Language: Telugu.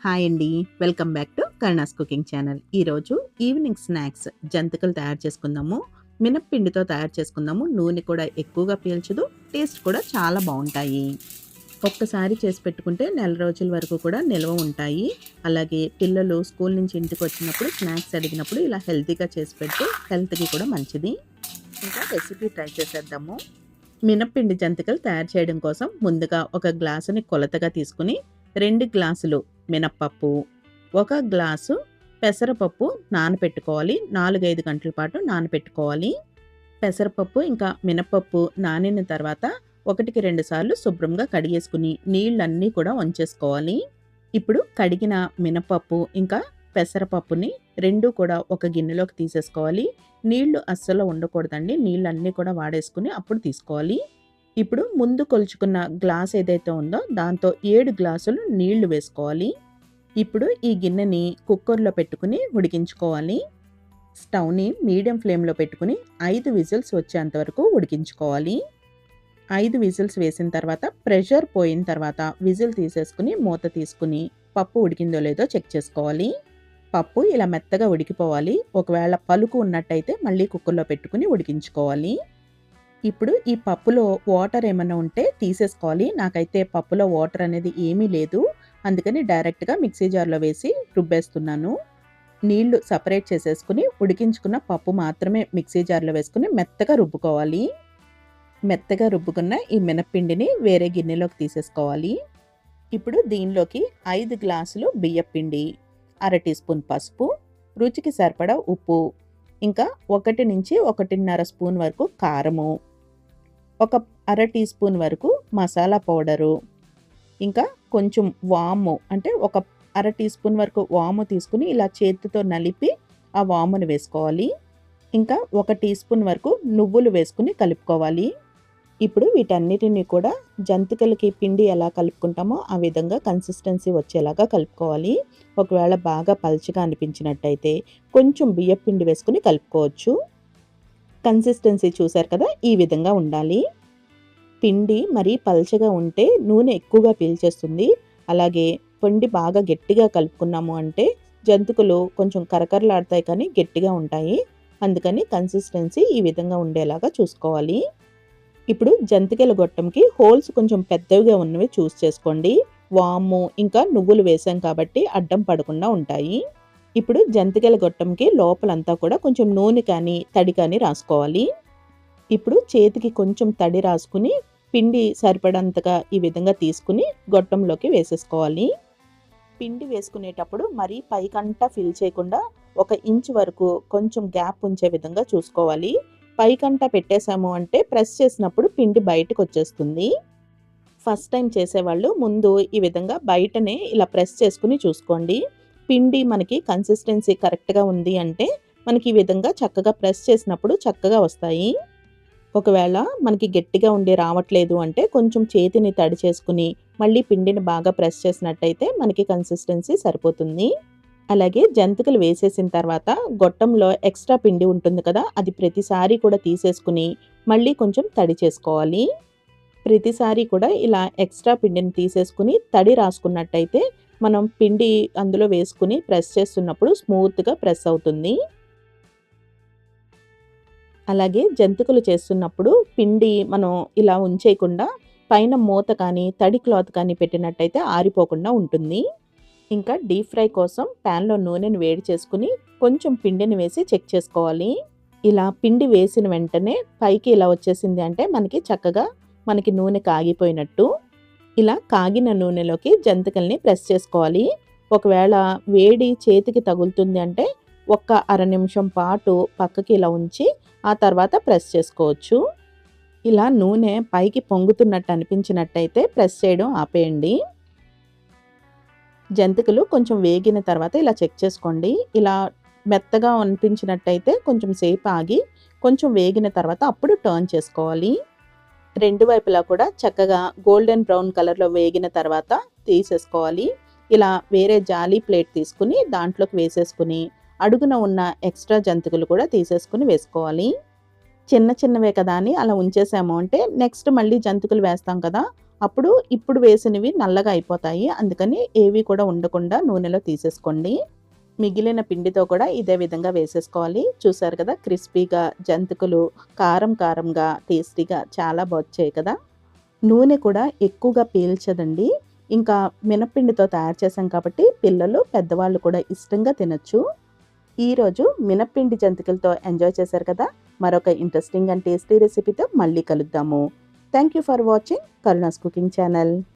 హాయ్ అండి. Welcome back to Karuna's cooking channel. ఈరోజు ఈవినింగ్ స్నాక్స్ జంతికలు తయారు చేసుకుందాము. మినప్పిండితో తయారు చేసుకుందాము. నూనె కూడా ఎక్కువగా పీల్చదు. టేస్ట్ కూడా చాలా బావుంటాయి. ఒక్కసారి చేసి పెట్టుకుంటే నెల రోజుల వరకు కూడా నిల్వ ఉంటాయి. అలాగే పిల్లలు స్కూల్ నుంచి ఇంటికి వచ్చినప్పుడు స్నాక్స్ అడిగినప్పుడు ఇలా హెల్తీగా చేసి పెడితే హెల్త్‌కి కూడా మంచిది. ఇంకా రెసిపీ ట్రై చేసేద్దాము. మినప్పిండి జంతికలు తయారు చేయడం కోసం ముందుగా ఒక గ్లాసుని కొలతగా తీసుకుని 2 గ్లాసులు మినప్పప్పు, 1 గ్లాసు పెసరపప్పు నానపెట్టుకోవాలి. 4, 5 గంటల పాటు నానపెట్టుకోవాలి. పెసరపప్పు ఇంకా మినపప్పు నానిన తర్వాత 1కి 2 సార్లు శుభ్రంగా కడిగేసుకుని నీళ్ళన్నీ కూడా వంచేసుకోవాలి. ఇప్పుడు కడిగిన మినపప్పు ఇంకా పెసరపప్పుని 2 కూడా ఒక గిన్నెలోకి తీసేసుకోవాలి. నీళ్లు అస్సలు ఉండకూడదండి. నీళ్ళన్నీ కూడా వాడేసుకుని అప్పుడు తీసుకోవాలి. ఇప్పుడు ముందు కొలుచుకున్న గ్లాస్ ఏదైతే ఉందో దాంతో 7 గ్లాసులు నీళ్లు వేసుకోవాలి. ఇప్పుడు ఈ గిన్నెని కుక్కర్లో పెట్టుకుని ఉడికించుకోవాలి. స్టవ్ని మీడియం ఫ్లేమ్లో పెట్టుకుని 5 విజిల్స్ వచ్చేంత వరకు ఉడికించుకోవాలి. 5 విజిల్స్ వేసిన తర్వాత ప్రెషర్ పోయిన తర్వాత విజిల్ తీసేసుకుని మూత తీసుకుని పప్పు ఉడికిందో లేదో చెక్ చేసుకోవాలి. పప్పు ఇలా మెత్తగా ఉడికిపోవాలి. ఒకవేళ పలుకు ఉన్నట్టయితే మళ్ళీ కుక్కర్లో పెట్టుకుని ఉడికించుకోవాలి. ఇప్పుడు ఈ పప్పులో వాటర్ ఏమైనా ఉంటే తీసేసుకోవాలి. నాకైతే పప్పులో వాటర్ అనేది ఏమీ లేదు. అందుకని డైరెక్ట్‌గా మిక్సీ జార్‌లో వేసి రుబ్బేస్తున్నాను. నీళ్లు సెపరేట్ చేసేసుకుని ఉడికించుకున్న పప్పు మాత్రమే మిక్సీ జార్‌లో వేసుకుని మెత్తగా రుబ్బుకోవాలి. మెత్తగా రుబ్బుకున్న ఈ మినప్పిండిని వేరే గిన్నెలోకి తీసేసుకోవాలి. ఇప్పుడు దీనిలోకి 5 గ్లాసులు బియ్యపిండి, అర టీ స్పూన్ పసుపు, రుచికి సరిపడా ఉప్పు, ఇంకా 1 నుంచి 1.5 స్పూన్ వరకు కారము, ఒక అర టీ స్పూన్ వరకు మసాలా పౌడరు, ఇంకా కొంచెం వాము అంటే ఒక అర టీ స్పూన్ వరకు వాము తీసుకుని ఇలా చేతితో నలిపి ఆ వామును వేసుకోవాలి. ఇంకా 1 టీ స్పూన్ వరకు నువ్వులు వేసుకుని కలుపుకోవాలి. ఇప్పుడు వీటన్నిటిని కూడా జంతికలకి పిండి ఎలా కలుపుకుంటామో ఆ విధంగా కన్సిస్టెన్సీ వచ్చేలాగా కలుపుకోవాలి. ఒకవేళ బాగా పల్చగా అనిపించినట్టయితే కొంచెం బియ్యపిండి వేసుకుని కలుపుకోవచ్చు. కన్సిస్టెన్సీ చూసారు కదా, ఈ విధంగా ఉండాలి. పిండి మరీ పల్చగా ఉంటే నూనె ఎక్కువగా పీల్చేస్తుంది. అలాగే పిండి బాగా గట్టిగా కలుపుకున్నాము అంటే జంతికలు కొంచెం కరకరలాడతాయి కానీ గట్టిగా ఉంటాయి. అందుకని కన్సిస్టెన్సీ ఈ విధంగా ఉండేలాగా చూసుకోవాలి. ఇప్పుడు జంతికల గొట్టంకి హోల్స్ కొంచెం పెద్దవిగా ఉన్నవి చూస్ చేసుకోండి. వాము ఇంకా నువ్వులు వేసాం కాబట్టి అడ్డం పడకుండా ఉంటాయి. ఇప్పుడు జంతికల గొట్టంకి లోపలంతా కూడా కొంచెం నూనె కానీ తడి కానీ రాసుకోవాలి. ఇప్పుడు చేతికి కొంచెం తడి రాసుకుని పిండి సరిపడంతగా ఈ విధంగా తీసుకుని గొట్టంలోకి వేసేసుకోవాలి. పిండి వేసుకునేటప్పుడు మరీ పైకంటా ఫిల్ చేయకుండా 1 ఇంచ్ వరకు కొంచెం గ్యాప్ ఉంచే విధంగా చూసుకోవాలి. పైకంటా పెట్టేశాము అంటే ప్రెస్ చేసినప్పుడు పిండి బయటకు వచ్చేస్తుంది. ఫస్ట్ టైం చేసేవాళ్ళు ముందు ఈ విధంగా బయటనే ఇలా ప్రెస్ చేసుకుని చూసుకోండి. పిండి మనకి కన్సిస్టెన్సీ కరెక్ట్గా ఉంది అంటే మనకి ఈ విధంగా చక్కగా ప్రెస్ చేసినప్పుడు చక్కగా వస్తాయి. ఒకవేళ మనకి గట్టిగా ఉండి రావట్లేదు అంటే కొంచెం చేతిని తడి చేసుకుని మళ్ళీ పిండిని బాగా ప్రెస్ చేసినట్టయితే మనకి కన్సిస్టెన్సీ సరిపోతుంది. అలాగే జంతికలు వేసేసిన తర్వాత గొట్టంలో ఎక్స్ట్రా పిండి ఉంటుంది కదా, అది ప్రతిసారి కూడా తీసేసుకుని మళ్ళీ కొంచెం తడి చేసుకోవాలి. ప్రతిసారి కూడా ఇలా ఎక్స్ట్రా పిండిని తీసేసుకుని తడి రాసుకున్నట్టయితే మనం పిండి అందులో వేసుకుని ప్రెస్ చేస్తున్నప్పుడు స్మూత్గా ప్రెస్ అవుతుంది. అలాగే జంతికలు చేస్తున్నప్పుడు పిండి మనం ఇలా ఉంచేయకుండా పైన మూత కానీ తడి క్లాత్ కానీ పెట్టినట్టయితే ఆరిపోకుండా ఉంటుంది. ఇంకా డీప్ ఫ్రై కోసం ప్యాన్లో నూనెని వేడి చేసుకుని కొంచెం పిండిని వేసి చెక్ చేసుకోవాలి. ఇలా పిండి వేసిన వెంటనే పైకి ఇలా వచ్చేసింది అంటే మనకి నూనె కాగిపోయినట్టు. ఇలా కాగిన నూనెలోకి జంతికల్ని ప్రెస్ చేసుకోవాలి. ఒకవేళ వేడి చేతికి తగులుతుంది అంటే ఒక్క అర నిమిషం పాటు పక్కకి ఇలా ఉంచి ఆ తర్వాత ప్రెస్ చేసుకోవచ్చు. ఇలా నూనె పైకి పొంగుతున్నట్టు అనిపించినట్టయితే ప్రెస్ చేయడం ఆపేయండి. జంతికలు కొంచెం వేగిన తర్వాత ఇలా చెక్ చేసుకోండి. ఇలా మెత్తగా అనిపించినట్టయితే కొంచెం సేపు ఆగి కొంచెం వేగిన తర్వాత అప్పుడు టర్న్ చేసుకోవాలి. 2 వైపులా కూడా చక్కగా గోల్డెన్ బ్రౌన్ కలర్లో వేగిన తర్వాత తీసేసుకోవాలి. ఇలా వేరే జాలీ ప్లేట్ తీసుకుని దాంట్లోకి వేసేసుకుని అడుగున ఉన్న ఎక్స్ట్రా జంతికలు కూడా తీసేసుకుని వేసుకోవాలి. చిన్నవే కదా అని అలా ఉంచేసాము అంటే నెక్స్ట్ మళ్ళీ జంతికలు వేస్తాం కదా, అప్పుడు ఇప్పుడు వేసినవి నల్లగా అయిపోతాయి. అందుకని ఏవి కూడా ఉండకుండా నూనెలో తీసేసుకోండి. మిగిలిన పిండితో కూడా ఇదే విధంగా వేసేసుకోవాలి. చూసారు కదా! క్రిస్పీగా జంతికలు కారం కారంగా, టేస్టీగా చాలా వచ్చాయి కదా! నూనె కూడా ఎక్కువగా పీల్చదండి. ఇంకా మినప్పిండితో తయారు చేశాం కాబట్టి పిల్లలు, పెద్దవాళ్ళు కూడా ఇష్టంగా తినొచ్చు. ఈరోజు మినప్పిండి జంతికలతో ఎంజాయ్ చేశారు కదా! మరొక ఇంట్రెస్టింగ్ అండ్ టేస్టీ రెసిపీతో మళ్ళీ కలుద్దాము. Thank you for watching Karuna's cooking channel.